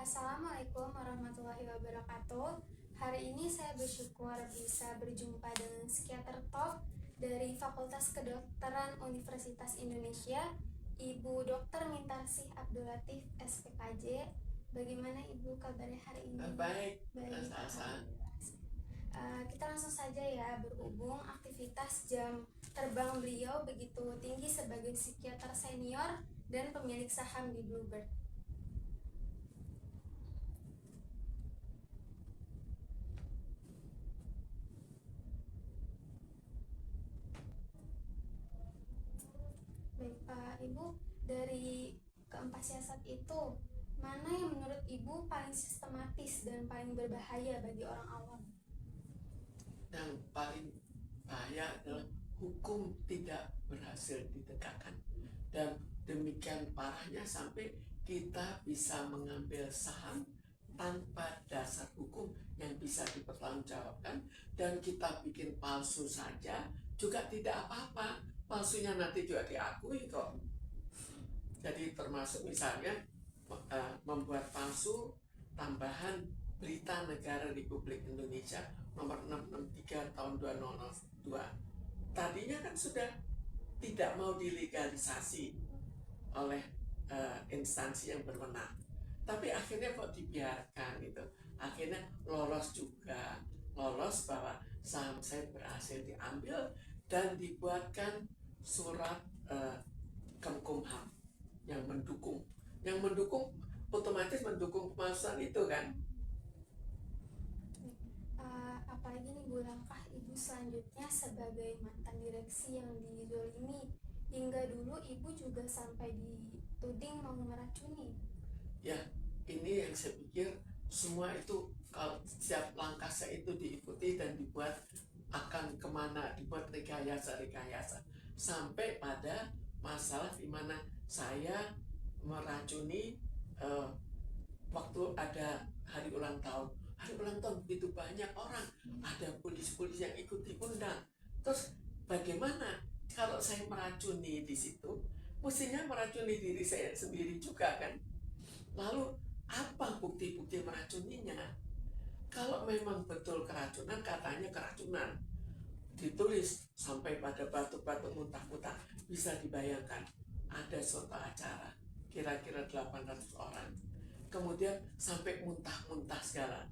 Assalamualaikum warahmatullahi wabarakatuh. Hari ini saya bersyukur bisa berjumpa dengan psikiater top dari Fakultas Kedokteran Universitas Indonesia, Ibu Dr. Mintarsih Abdul Latif, SPKJ. Bagaimana Ibu kabarnya hari ini? Baik, Baik. Alhamdulillah. Kita langsung saja ya, berhubung aktivitas jam terbang beliau begitu tinggi sebagai psikiater senior dan pemilik saham di Bluebird. Baik Pak Ibu, dari keempat siasat itu, mana yang menurut Ibu paling sistematis dan paling berbahaya bagi orang awam? Yang paling bahaya adalah hukum tidak berhasil ditegakkan. Dan demikian parahnya sampai kita bisa mengambil saham tanpa dasar hukum yang bisa dipertanggungjawabkan, dan kita bikin palsu saja juga tidak apa-apa. Palsunya nanti juga diakui kok. Jadi termasuk misalnya membuat palsu tambahan Berita Negara Republik Indonesia nomor 663 tahun 2002. Tadinya kan sudah tidak mau dilegalisasi oleh instansi yang berwenang, tapi akhirnya kok dibiarkan gitu. Akhirnya lolos juga, lolos bahwa saham saya berhasil diambil dan dibuatkan surat Kemenkumham yang mendukung otomatis mendukung pemalsuan itu kan. Apalagi nih Bu, langkah Ibu selanjutnya sebagai mantan direksi yang dizolimi, hingga dulu Ibu juga sampai dituding mau meracuni. Ya, ini yang saya pikir semua itu kalau setiap langkah saya itu diikuti dan dibuat akan kemana, dibuat rekayasa sampai pada masalah di mana saya meracuni waktu ada hari ulang tahun begitu banyak orang, ada polisi-polisi yang ikut diundang. Terus bagaimana kalau saya meracuni di situ? Mestinya meracuni diri saya sendiri juga kan. Lalu apa bukti-bukti meracuninya? Kalau memang betul keracunan, katanya keracunan, ditulis sampai pada batuk-batuk muntah-muntah, bisa dibayangkan ada suatu acara kira-kira 800 orang, kemudian sampai muntah-muntah segala.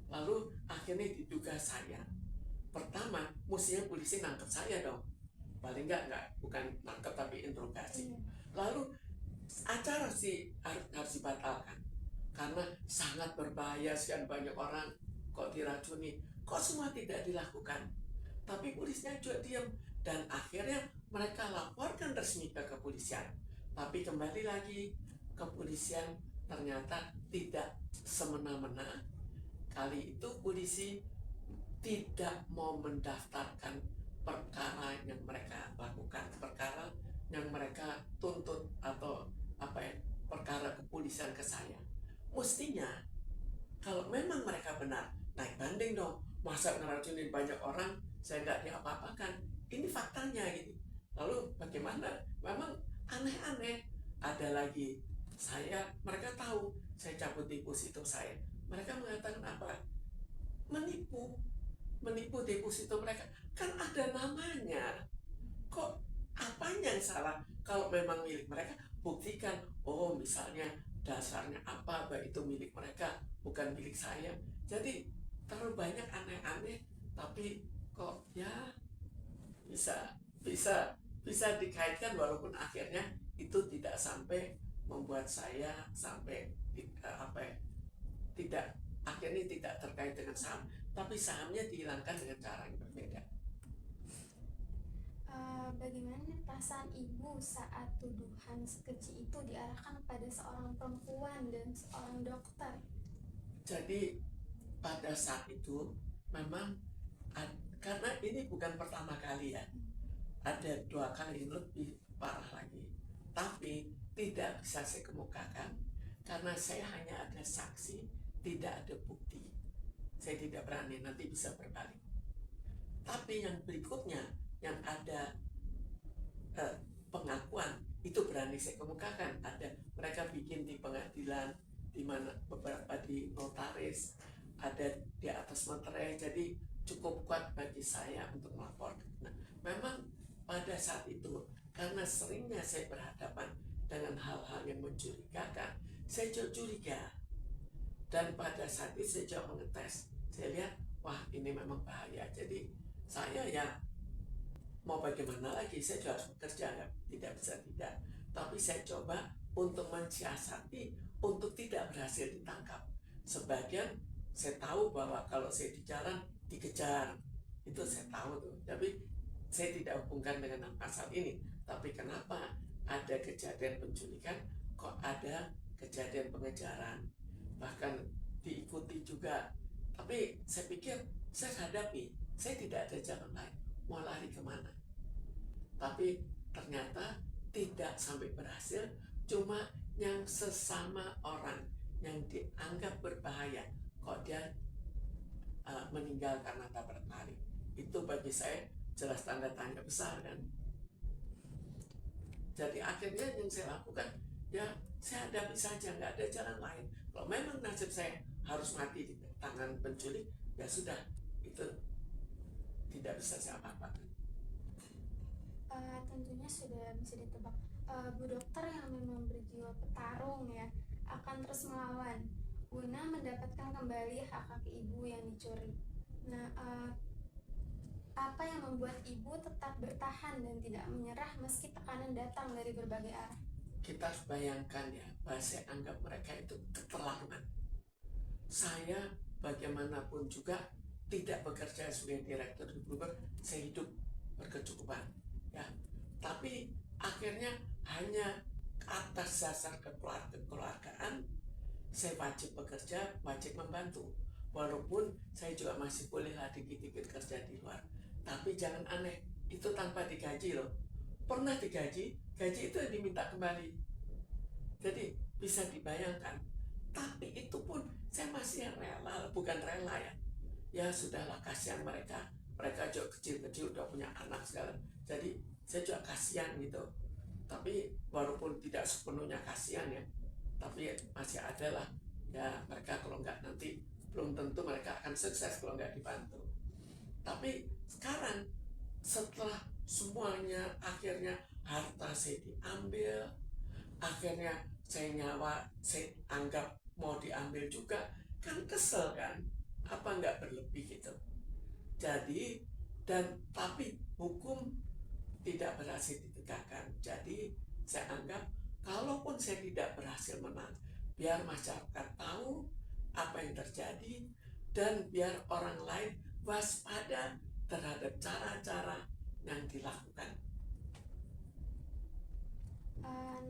Lalu akhirnya diduga saya. Pertama, mestinya polisi nangkep saya dong, paling enggak bukan nangkep tapi interogasi. Lalu acara sih harus dibatalkan karena sangat berbahaya, sekian banyak orang kok diracuni. Kok semua tidak dilakukan, tapi polisinya juga diam. Dan akhirnya mereka laporkan resmi ke kepolisian, tapi kembali lagi kepolisian ternyata tidak semena-mena. Kali itu polisi tidak mau mendaftarkan perkara yang mereka lakukan, perkara yang mereka tuntut atau perkara kepolisian ke saya. Mestinya kalau memang mereka benar, naik banding dong. Masa ngeracunin banyak orang saya nggak diapa-apakan? Ini faktanya gitu. Lalu bagaimana? Memang aneh-aneh. Ada lagi mereka tahu saya cabut deposito saya. Mereka mengatakan apa? Menipu deposito mereka. Kan ada namanya. Kok apanya yang salah? Kalau memang milik mereka, buktikan. Oh, misalnya dasarnya apa, bahwa itu milik mereka, bukan milik saya. Jadi terlalu banyak aneh-aneh, tapi kok ya bisa dikaitkan, walaupun akhirnya itu tidak sampai membuat saya sampai akhirnya tidak terkait dengan saham, tapi sahamnya dihilangkan dengan cara yang berbeda. Bagaimana perasaan Ibu saat tuduhan keji itu diarahkan pada seorang perempuan dan seorang dokter? Jadi pada saat itu memang karena ini bukan pertama kali ya, ada 2 kali lebih parah lagi, tapi tidak bisa saya kemukakan karena saya hanya ada saksi, tidak ada bukti. Saya tidak berani, nanti bisa berbalik. Tapi yang berikutnya, yang ada pengakuan, itu berani saya kemukakan. Ada mereka bikin di pengadilan, di mana beberapa di notaris, ada di atas materai, jadi cukup kuat bagi saya untuk melapor. Nah, memang pada saat itu karena seringnya saya berhadapan dengan hal-hal yang mencurigakan, saya curiga. Dan pada saat itu saya coba mengetes, saya lihat, wah ini memang bahaya. Jadi saya ya mau bagaimana lagi, saya juga harus bekerja, tidak bisa tidak. Tapi saya coba untuk mensiasati untuk tidak berhasil ditangkap. Sebagian saya tahu bahwa kalau saya di jalan dikejar, itu saya tahu tuh. Tapi saya tidak hubungkan dengan pasal ini. Tapi kenapa ada kejadian penculikan, kok ada kejadian pengejaran, bahkan diikuti juga. Tapi saya pikir saya hadapi, saya tidak ada jalan lain, mau lari kemana. Tapi ternyata tidak sampai berhasil, cuma yang sesama orang yang dianggap berbahaya kok dia meninggal karena tabrak lari. Itu bagi saya jelas tanda tanya besar kan. Jadi akhirnya yang saya lakukan, ya saya hadapi saja, nggak ada jalan lain. Kalau memang nasib saya harus mati di tangan penculik, ya sudah, itu tidak bisa saya apa-apakan. Tentunya sudah bisa ditebak, Bu Dokter yang memang berjiwa petarung ya, akan terus melawan guna mendapatkan kembali hak hak ibu yang dicuri. Nah, apa yang membuat ibu tetap bertahan dan tidak menyerah meski tekanan datang dari berbagai arah? Kita harus bayangkan ya, bahwa saya anggap mereka itu keterlaluan. Saya bagaimanapun juga tidak bekerja sebagai direktur di Bluebird, saya hidup berkecukupan ya. Tapi akhirnya hanya atas dasar kekeluargaan saya wajib bekerja, wajib membantu. Walaupun saya juga masih boleh dikit-dikit kerja di luar. Tapi jangan aneh, itu tanpa digaji loh. Pernah digaji, gaji itu diminta kembali. Jadi bisa dibayangkan. Tapi itu pun saya masih rela, bukan rela ya. Ya sudahlah, kasihan mereka. Mereka juga kecil-kecil udah punya anak segala. Jadi saya juga kasihan gitu. Tapi walaupun tidak sepenuhnya kasihan ya, tapi masih ada lah ya, mereka kalau nggak nanti belum tentu mereka akan sukses kalau nggak dibantu. Tapi sekarang setelah semuanya akhirnya harta saya diambil, akhirnya nyawa saya anggap mau diambil juga, kan kesel kan, apa nggak berlebih gitu. Jadi tapi hukum tidak berhasil ditegakkan. Jadi saya anggap kalaupun saya tidak berhasil menang, biar masyarakat tahu apa yang terjadi dan biar orang lain waspada terhadap cara-cara yang dilakukan. Nah,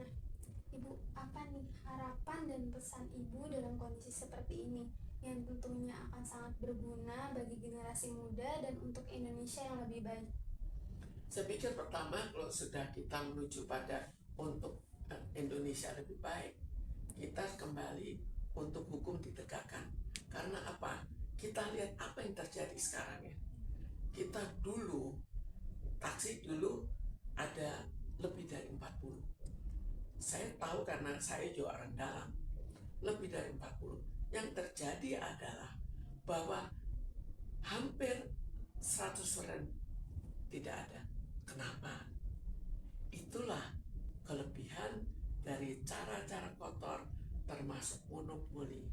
Ibu, apa nih harapan dan pesan Ibu dalam kondisi seperti ini yang tentunya akan sangat berguna bagi generasi muda dan untuk Indonesia yang lebih baik? Saya pikir pertama, kalau sudah kita menuju pada untuk Indonesia lebih baik, kita kembali untuk hukum ditegakkan. Karena apa? Kita lihat apa yang terjadi sekarang ya. Kita dulu, taksi dulu ada lebih dari 40. Saya tahu karena saya juga orang dalam, lebih dari 40. Yang terjadi adalah bahwa hampir 100% tidak ada. Kenapa? Itulah kelebihan dari cara-cara kotor, termasuk monopoli,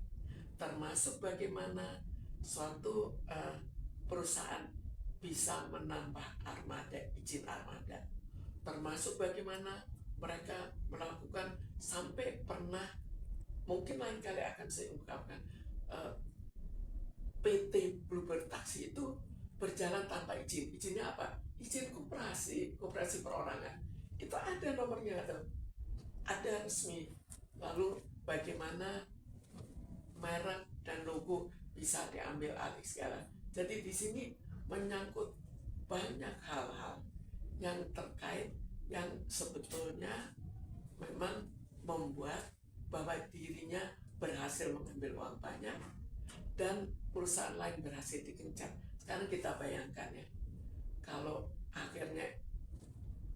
termasuk bagaimana suatu perusahaan bisa menambah armada, izin armada, termasuk bagaimana mereka melakukan sampai pernah, mungkin lain kali akan saya ungkapkan, PT Bluebird Taksi itu berjalan tanpa izin. Izinnya apa? Izin koperasi perorangan. Itu ada nomornya tuh, ada resmi. Lalu bagaimana merek dan logo bisa diambil alih segala. Jadi di sini menyangkut banyak hal-hal yang terkait yang sebetulnya memang membuat bahwa dirinya berhasil mengambil uang banyak dan perusahaan lain berhasil dikencar. Sekarang kita bayangkan ya, kalau akhirnya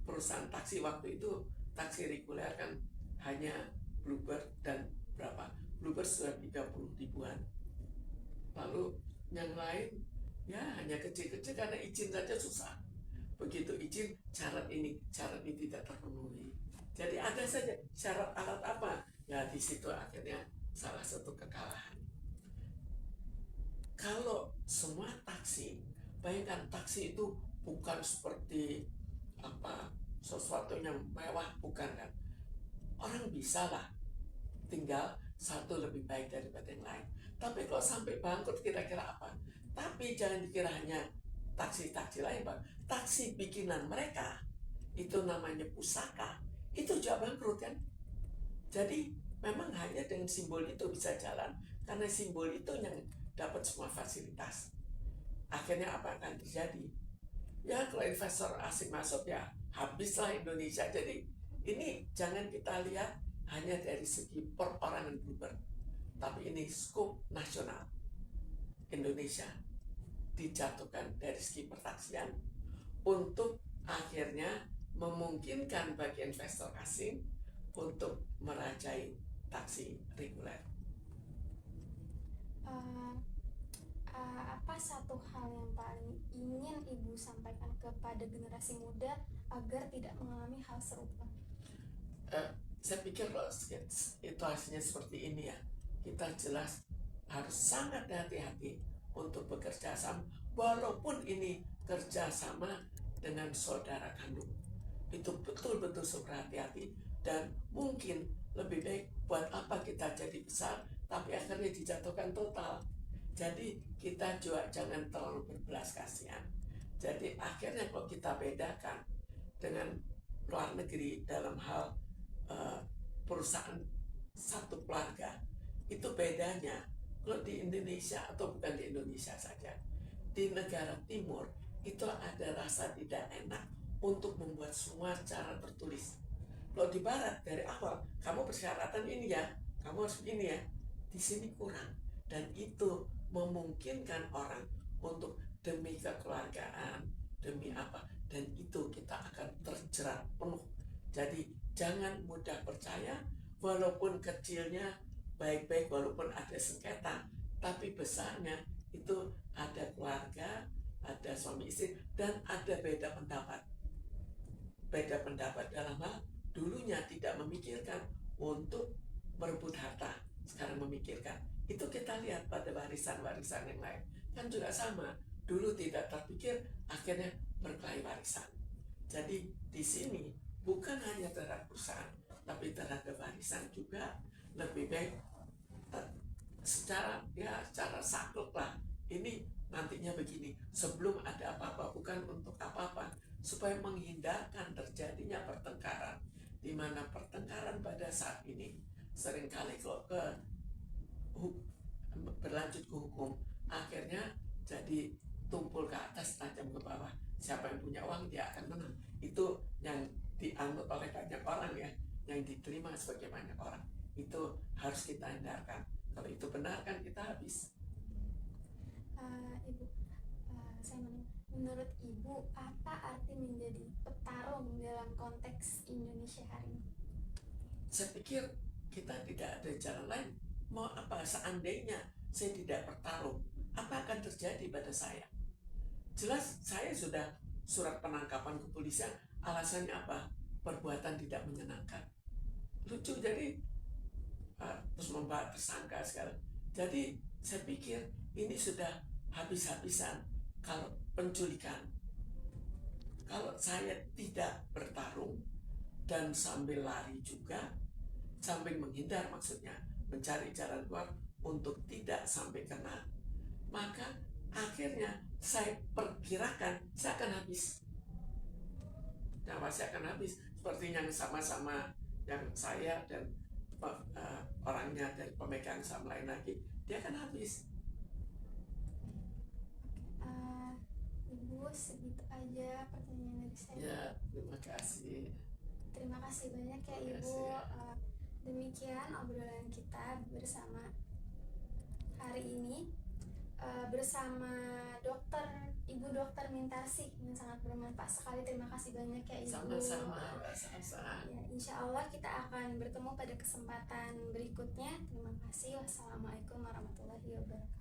perusahaan taksi waktu itu, taksi reguler kan hanya Bluebird dan berapa? Bluebird sudah 30 ribuan. Lalu yang lain ya hanya kecil-kecil karena izin saja susah. Begitu izin syarat ini tidak terpenuhi. Jadi ada saja syarat alat apa, ya di situ akhirnya salah satu kekalahan. Kalau semua taksi, bayangkan taksi itu bukan seperti apa sesuatu yang mewah, bukan kan? Orang bisa lah, tinggal satu lebih baik daripada yang lain. Tapi kalau sampai bangkrut kira-kira apa? Tapi jangan dikira hanya taksi-taksi lain, Pak. Taksi bikinan mereka, itu namanya pusaka, itu juga bangkrut kan? Jadi memang hanya dengan simbol itu bisa jalan, karena simbol itu yang dapat semua fasilitas. Akhirnya apa akan terjadi? Ya kalau investor asing masuk ya habislah Indonesia. Jadi ini jangan kita lihat hanya dari segi perorangan Bluebird, tapi ini skop nasional. Indonesia dijatuhkan dari segi pertaksian untuk akhirnya memungkinkan bagi investor asing untuk merajai taksi reguler. Apa satu hal yang paling ingin Ibu sampaikan kepada generasi muda agar tidak mengalami hal serupa? Saya pikir kalau situasinya seperti ini ya, kita jelas harus sangat hati-hati untuk bekerja sama, walaupun ini kerjasama dengan saudara kandung. Itu betul-betul berhati-hati, dan mungkin lebih baik buat apa kita jadi besar tapi akhirnya dijatuhkan total. Jadi kita juga jangan terlalu berbelas kasihan. Jadi akhirnya kalau kita bedakan dengan luar negeri dalam hal perusahaan satu keluarga, itu bedanya. Kalau di Indonesia, atau bukan di Indonesia saja, di negara timur itu ada rasa tidak enak untuk membuat semua secara tertulis. Kalau di barat dari awal kamu persyaratan ini ya, kamu harus begini ya, di sini kurang, dan itu memungkinkan orang untuk demi kekeluargaan, demi apa, dan itu kita akan terjerat penuh. Jadi jangan mudah percaya, walaupun kecilnya baik-baik, walaupun ada sengketa, tapi besarnya itu ada keluarga, ada suami istri, dan ada beda pendapat. Beda pendapat dalam hal dulunya tidak memikirkan untuk merebut harta, sekarang memikirkan. Itu kita lihat pada warisan-warisan yang lain kan juga sama. Dulu tidak terpikir, akhirnya berkelahi warisan. Jadi di sini bukan hanya terhadap perusahaan, tapi terhadap warisan juga lebih baik secara saklek lah. Ini nantinya begini, sebelum ada apa-apa, bukan untuk apa-apa, supaya menghindarkan terjadinya pertengkaran, di mana pertengkaran pada saat ini seringkali kalau berlanjut ke hukum, akhirnya jadi tumpul ke atas, tajam ke bawah. Siapa yang punya uang dia akan menang. Itu yang dianggap oleh banyak orang ya, yang diterima sebagai banyak orang. Itu harus kita hindarkan. Kalau itu benar kan kita habis. Ibu, saya menurut Ibu, apa arti menjadi petarung dalam konteks Indonesia hari ini? Saya pikir kita tidak ada jalan lain. Mau apa, seandainya saya tidak bertarung, apa akan terjadi pada saya? Jelas saya sudah surat penangkapan kepolisian, alasannya apa? Perbuatan tidak menyenangkan. Lucu, jadi terus membawa tersangka segala. Jadi saya pikir ini sudah habis-habisan. Kalau penculikan, kalau saya tidak bertarung dan sambil lari juga, sambil menghindar, maksudnya mencari jalan keluar untuk tidak sampai kena, maka akhirnya saya perkirakan saya akan habis. Nyawa saya akan habis, seperti yang sama-sama yang saya dan orangnya dari pemegang saham lain lagi, dia akan habis. Ibu, segitu aja pertanyaan dari saya. Ya, terima kasih. Terima kasih banyak ya Ibu. Demikian obrolan kita bersama hari ini bersama Dr. Ibu Dokter Mintarsih yang sangat bermanfaat sekali. Terima kasih banyak ya Ibu. Sama-sama Mbak Sasa. Ya, insya Allah kita akan bertemu pada kesempatan berikutnya. Terima kasih. Wassalamualaikum warahmatullahi wabarakatuh.